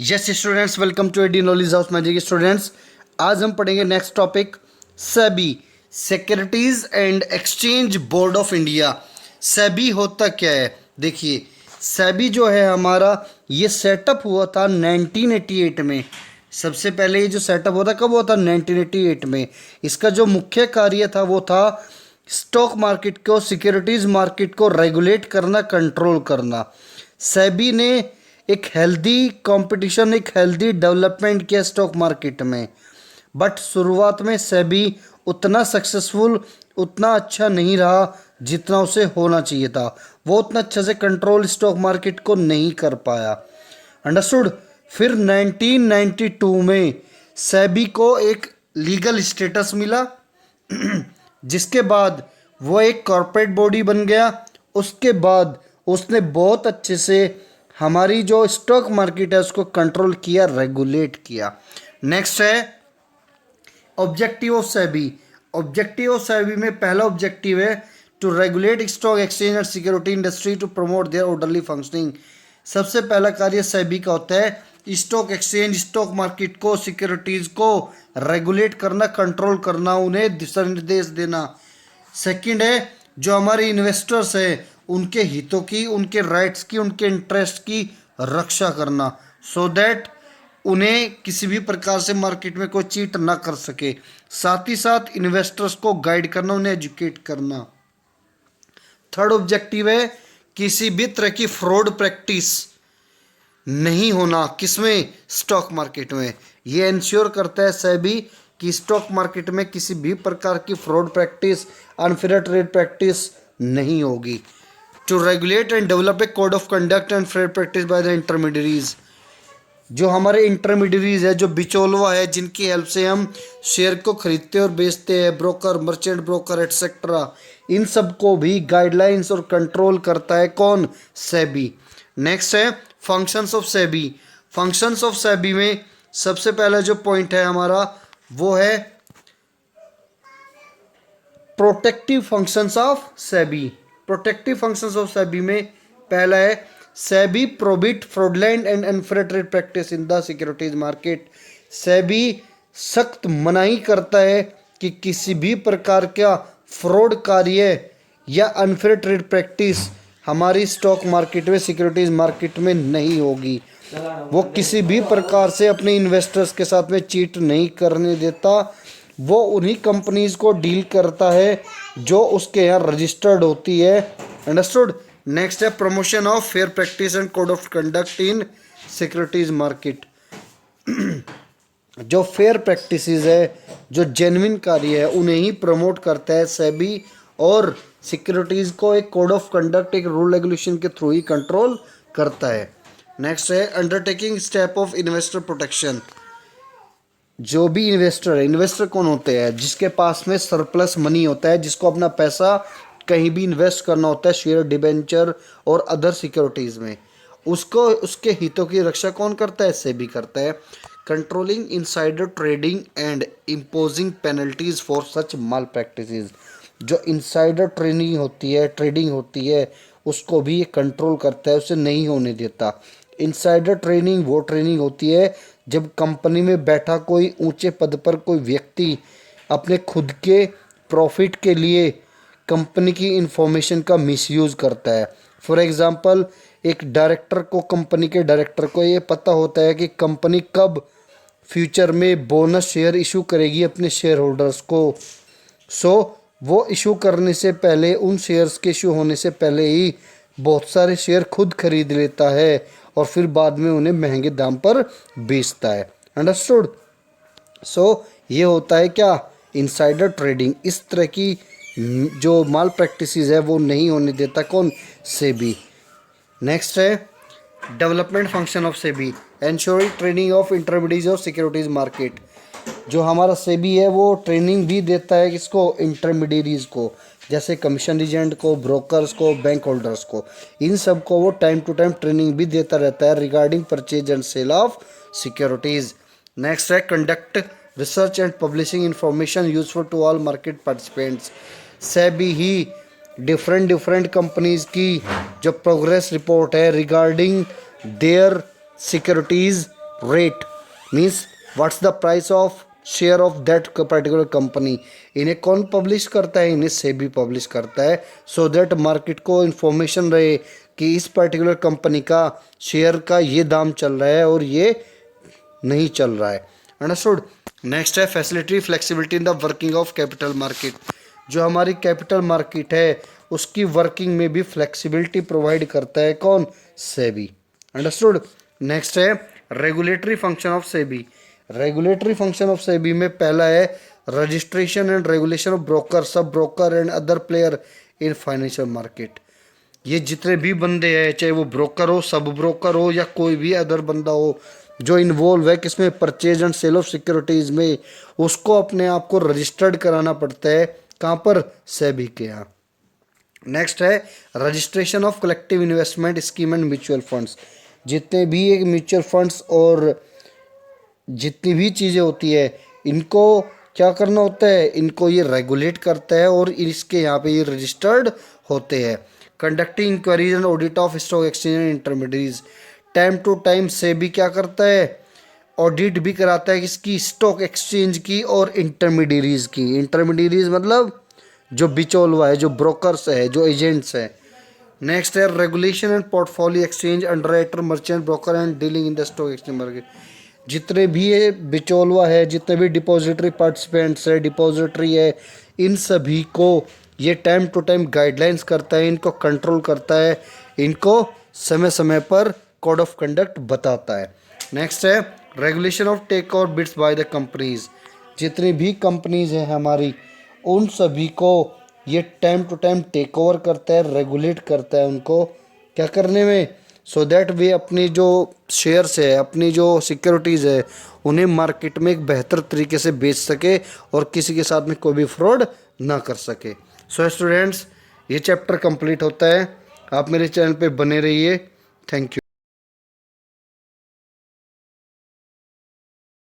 Yes students, welcome to AD knowledge house magic. Students, आज हम पढ़ेंगे next topic SEBI, securities and exchange board of India. SEBI होता क्या है? देखिए, सेबी जो है हमारा, ये सेटअप हुआ था 1988 में। सबसे पहले ये जो सेटअप हुआ था, कब हुआ था? 1988 में। इसका जो मुख्य कार्य था वो था स्टॉक मार्केट को, सिक्योरिटीज मार्केट को रेगुलेट करना, कंट्रोल करना। सेबी ने एक हेल्दी कंपटीशन, एक हेल्दी डेवलपमेंट किया स्टॉक मार्केट में। बट शुरुआत में सेबी उतना सक्सेसफुल, उतना अच्छा नहीं रहा जितना उसे होना चाहिए था। वो उतना अच्छे से कंट्रोल स्टॉक मार्केट को नहीं कर पाया। अंडरस्टूड? फिर 1992 में सेबी को एक लीगल स्टेटस मिला जिसके बाद वो एक कॉरपोरेट बॉडी बन गया। उसके बाद उसने बहुत अच्छे से हमारी जो स्टॉक मार्केट है उसको कंट्रोल किया, रेगुलेट किया। नेक्स्ट है objective of SEBI. Objective of SEBI में पहला ऑब्जेक्टिव है to regulate stock exchange and security industry to promote their orderly functioning. सबसे पहला कार्य सेबी का होता है स्टॉक एक्सचेंज, स्टॉक मार्केट को, सिक्योरिटीज को रेगुलेट करना, कंट्रोल करना, उन्हें दिशा निर्देश देना। सेकंड है जो हमारे इन्वेस्टर्स हैं उनके हितों की, उनके राइट्स की, उनके इंटरेस्ट की रक्षा करना, सो दैट उन्हें किसी भी प्रकार से मार्केट में कोई चीट ना कर सके। साथ ही साथ इन्वेस्टर्स को गाइड करना, उन्हें एजुकेट करना। थर्ड ऑब्जेक्टिव है किसी भी तरह की फ्रॉड प्रैक्टिस नहीं होना। किसमें? स्टॉक मार्केट में। ये इंश्योर करता है सेबी कि स्टॉक मार्केट में किसी भी प्रकार की fraud practice, unfair trade practice नहीं होगी। To regulate and develop a code of conduct and fair practice by the intermediaries. जो हमारे इंटरमीडियरीज है, जो बिचौलवा है, जिनकी हेल्प से हम शेयर को खरीदते और बेचते हैं, ब्रोकर, मर्चेंट ब्रोकर एटसेट्रा, इन सब को भी गाइडलाइंस और कंट्रोल करता है कौन? सेबी। नेक्स्ट है functions of SEBI. Functions of SEBI में सबसे पहला जो पॉइंट है हमारा वो है protective functions of SEBI. Protective functions of SEBI में पहला है SEBI prohibit fraudulent and unfair trade practice in the securities market. SEBI सख्त मनाही करता है कि किसी भी प्रकार का फ्रॉड कार्य या अनफेयर ट्रेड प्रैक्टिस हमारी स्टॉक मार्केट में, सिक्योरिटीज मार्केट में नहीं होगी। वो किसी भी प्रकार से अपने इन्वेस्टर्स के साथ में चीट नहीं करने देता। वो उन्हीं कंपनीज को डील करता है जो उसके यहाँ रजिस्टर्ड होती है। अंडरस्टूड? नेक्स्ट है promotion of fair practice and code of conduct in securities market. जो फेयर प्रैक्टिसेस है, जो जेन्युइन कार्य है, उन्हें ही प्रमोट करता है सेबी, और सिक्योरिटीज को एक कोड ऑफ कंडक्ट, एक रूल रेगुलेशन के थ्रू ही कंट्रोल करता है। नेक्स्ट है undertaking step of investor protection. जो भी इन्वेस्टर है, इन्वेस्टर कौन होते हैं? जिसके पास में सरप्लस मनी होता है, जिसको अपना पैसा कहीं भी इन्वेस्ट करना होता है, शेयर, डिबेंचर और अदर सिक्योरिटीज़ में, उसको, उसके हितों की रक्षा कौन करता है? सेबी करता है। Controlling insider trading and imposing penalties for such mall practices. जो इनसाइडर ट्रेडिंग होती है उसको भी ये कंट्रोल करता है, उसे नहीं होने देता। इनसाइडर ट्रेडिंग वो ट्रेडिंग होती है जब कंपनी में बैठा कोई ऊंचे पद पर कोई व्यक्ति अपने खुद के प्रॉफिट के लिए कंपनी की इंफॉर्मेशन का मिसयूज़ करता है। फॉर एग्जांपल, एक डायरेक्टर को, कंपनी के डायरेक्टर को ये पता होता है कि कंपनी कब फ्यूचर में बोनस शेयर इशू करेगी अपने शेयर होल्डर्स को। सो वो इशू करने से पहले, उन शेयर्स के इशू होने से पहले ही बहुत सारे शेयर खुद खरीद लेता है और फिर बाद में उन्हें महंगे दाम पर बेचता है। अंडरस्टूड? सो ये होता है क्या? Insider trading. इस तरह की जो माल प्रैक्टिसेस है वो नहीं होने देता कौन? सेबी। नेक्स्ट है development function of SEBI, ensuring training of intermediate of securities market. जो हमारा सेबी है वो ट्रेनिंग भी देता है किसको? इंटरमीडियरीज को, जैसे कमीशन एजेंट को, ब्रोकर्स को, बैंक होल्डर्स को। इन सब को वो टाइम टू टाइम ट्रेनिंग भी देता रहता है regarding purchase and sale of securities. Next है conduct research and publishing information useful to all market participants. SEBI ही डिफरेंट कंपनीज की जो प्रोग्रेस रिपोर्ट है regarding their securities rate means what's the price of share of that particular company. इन्हें कौन publish करता है? इन्हें सेबी पब्लिश करता है, सो दैट मार्केट को इन्फॉर्मेशन रहे कि इस पर्टिकुलर कंपनी का शेयर का ये दाम चल रहा है और ये नहीं चल रहा है। अंडरस्टूड। नेक्स्ट है facility flexibility in the working of capital market. जो हमारी कैपिटल मार्केट है उसकी वर्किंग में भी फ्लेक्सिबिलिटी प्रोवाइड करता है कौन? सेबी। अंडरस्टूड। नेक्स्ट है regulatory function of SEBI. Regulatory function of SEBI में पहला है registration and regulation of broker, sub broker and other player in financial market. ये जितने भी बंदे हैं, चाहे वो ब्रोकर हो, सब ब्रोकर हो या कोई भी अदर बंदा हो जो इन्वॉल्व है किसमें, purchase and sale of securities में, उसको अपने आप को रजिस्टर्ड कराना पड़ता है। कहाँ पर? सेबी के यहाँ। नेक्स्ट है registration of collective investment scheme and mutual funds. जितने भी एक म्यूचुअल फंड्स और जितनी भी चीज़ें होती है इनको क्या करना होता है? इनको ये रेगुलेट करता है और इसके यहाँ पे ये रजिस्टर्ड होते हैं। Conducting inquiries and audit of stock exchange and intermediaries. Time to time से भी क्या करता है? ऑडिट भी कराता है किसकी? स्टॉक एक्सचेंज की और इंटरमीडियरीज की। इंटरमीडियरीज मतलब जो बिचौलवा है, जो ब्रोकर्स है, जो एजेंट्स है। नेक्स्ट है regulation and portfolio exchange, underwriter, merchant, broker and dealing in the stock exchange market. जितने भी ये बिचौलवा है, जितने भी डिपॉजिटरी पार्टिसिपेंट्स है, डिपॉजिटरी है, इन सभी को ये टाइम टू टाइम गाइडलाइंस करता है, इनको कंट्रोल करता है, इनको समय समय पर कोड ऑफ कंडक्ट बताता है। नेक्स्ट है regulation of takeover bids by the companies. जितनी भी कंपनीज हैं हमारी उन सभी को ये time to time take over करता है, रेगुलेट करता है उनको क्या करने में, सो दैट वे अपनी जो शेयर्स है, अपनी जो सिक्योरिटीज़ है, उन्हें मार्केट में एक बेहतर तरीके से बेच सके और किसी के साथ में कोई भी फ्रॉड ना कर सके। सो स्टूडेंट्स, ये चैप्टर कंप्लीट होता है। आप मेरे चैनल पे बने रहिए। Thank you.